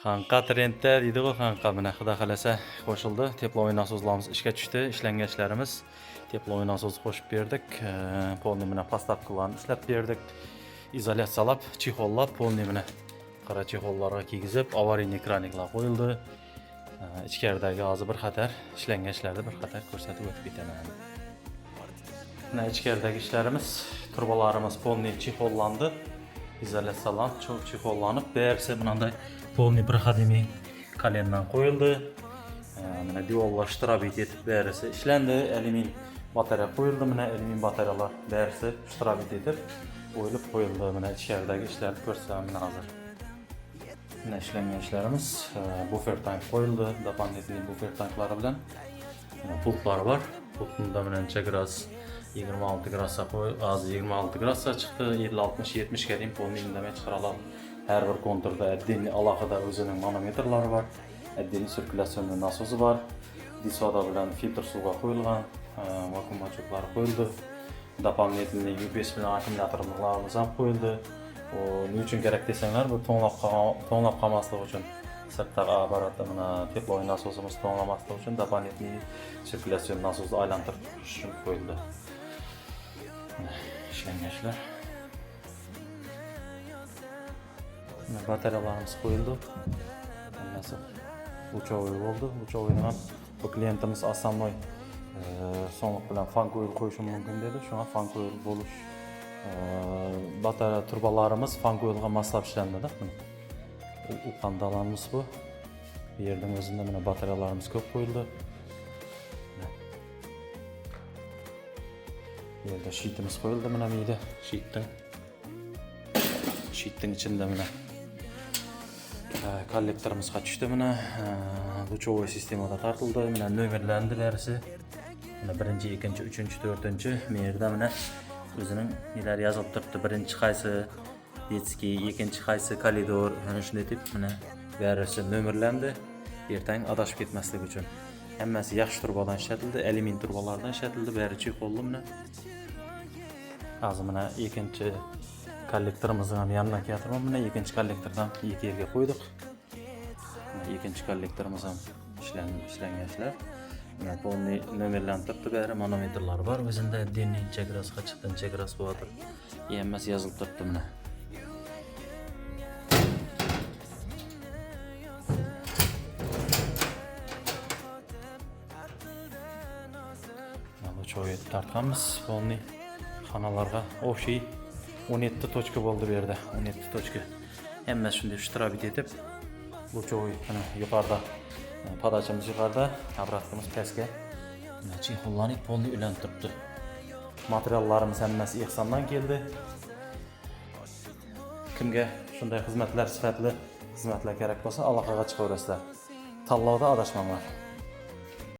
Xanqa trenddə deydi o xanqa mana xudo xolasa qo'shildi. Teplovoy nasozlarimiz ishga tushdi. Ishlangan ishlarimiz teplovoy nasoz qo'shib berdik. Polni mana postavkalarni ishlab berdik. İzolyatsiyalab, chexollab, polni mana qora chexollarga kiygizib, avariyniy kraniklar qo'yildi. Ichkaridagi hozir bir qator ishlangan ishlarni bir qator ko'rsatib o'tib ketaman. Mana ichkaridagi ishlarimiz, turbalarimiz polni chexollandi. İzolyatsiyalan, çok chexollanib, berse bunday polni bir qadimiy kalendan qo'yildi. Mana divollar etib berse ishlandi. Alyumin batareya qo'yildi. Mana alyumin batareyalar berse etib qo'yilib qo'yildi. Mana ichkaridagi ishlarni ko'rsataman hozir. Mana ishlangan ishlarimiz, bufer tank qo'yildi. Doполнительный bufer tanklari bilan pultlar var. Pultunda mana necha gradus 26 gradusga hozir 26 gradusga chiqdi. 50-60-70 ga deyim polni indamay chiqara oladi. Her bir konturda отдельный alohida o'zining manometrlari var. Отдельный sirkulyatsionni nasozi var. Disoda bilan filtr suvga qo'yilgan, vakuum ochko'lari qo'yildi. Doполнительный UPS bilan akkumulyatorlarimiz ham qo'yildi. O ne uchun kerak desanglar, bu to'nglab qolmasligi uchun. Sirtdagi apparatda mana teplovoy nasosimiz to'nglamaslik uchun doполнительный sirkulyatsion nasosni aylantirib turish uchun qo'yildi. Ishlangan ishlar. Batareyalarimiz qo'yildi. Hammasi uchovoy bo'ldi. Uchovoyni ham bu klientimiz основной so'nq bilan fan coil qo'yishim mumkin dedi. Shunga fan coil bo'lish batareya turbalarimiz fan coilga moslab ishlanadi. U qandalarimiz bu. Bu yerning o'zida mana batareyalarimiz ko'p qo'yildi. Bu yerda sheetimiz qo'yildi mana bu yerda. Sheetning ichida mana kollektorimizga tushdi mana. Luchovoy sistemada tortildi. Mana nomerlandi berisi. Mana 1-chi, 2-chi, 3-chi, 4-chi bu yerda mana o'zining nelar yozilib turibdi. 1-chi qaysi detskiy, 2-chi qaysi koridor, mana shunday deb mana berisi nomerlandi. Ertang adashib ketmaslik uchun. Hammasi yaxshi turbadan ishlatildi, alyumin turbalardan ishlatildi. Bari chexolli mana. Hozir mana 2-chi kollektorimizni ham yanına keltirib, mana 2-chi kollektordan 2 yerga qo'ydik. 2-chi kollektorimiz ham ishlangan ishlar. Mana polni nomerlantiribdi, bari manometrlari bor. O'zida denni necha gradusga chiqdi, necha gradus bo'ladir. Hammasi yozilib turibdi mana. Mana choy tartganmiz polni xonalarga o'xshay 17 точка bo'ldi bu yerda. 17 точка. Hammasi shunday ishtirok etib, bu choy mana yuqorida podachamiz yuqorida, apparatimiz pastga. Mana chexollanib polni ulantiribdi. Materiallarimiz hammasi Ihsandan keldi. Kimga shunday xizmatlar sifatli xizmatlar kerak bo'lsa, aloqaga chiqaverasizlar. Tanlovda adashmanglar.